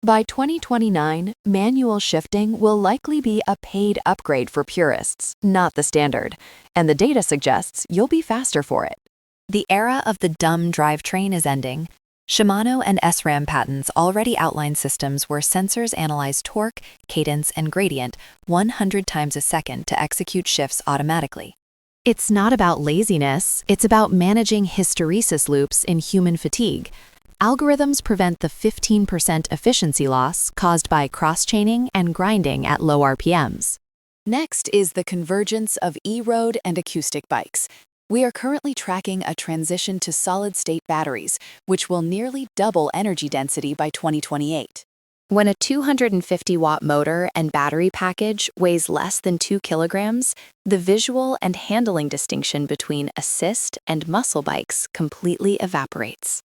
By 2029, manual shifting will likely be a paid upgrade for purists, not the standard, and the data suggests you'll be faster for it. The era of the dumb drivetrain is ending. Shimano and SRAM patents already outline systems where sensors analyze torque, cadence, and gradient 100 times a second to execute shifts automatically. It's not about laziness, it's about managing hysteresis loops in human fatigue. Algorithms prevent the 15% efficiency loss caused by cross-chaining and grinding at low RPMs. Next is the convergence of e-road and acoustic bikes. We are currently tracking a transition to solid-state batteries, which will nearly double energy density by 2028. When a 250-watt motor and battery package weighs less than 2 kilograms, the visual and handling distinction between assist and muscle bikes completely evaporates.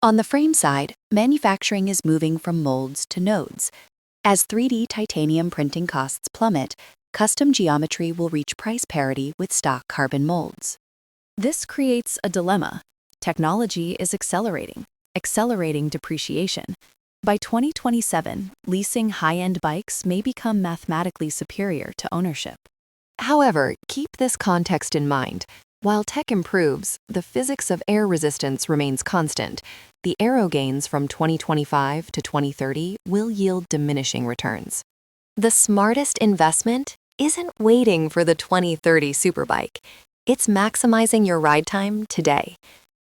On the frame side, manufacturing is moving from molds to nodes. As 3D titanium printing costs plummet, custom geometry will reach price parity with stock carbon molds. This creates a dilemma. Technology is accelerating depreciation. By 2027, leasing high-end bikes may become mathematically superior to ownership. However, keep this context in mind. While tech improves, the physics of air resistance remains constant. The aero gains from 2025 to 2030 will yield diminishing returns. The smartest investment isn't waiting for the 2030 superbike. It's maximizing your ride time today.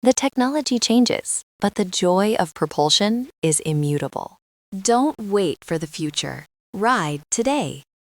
The technology changes, but the joy of propulsion is immutable. Don't wait for the future. Ride today.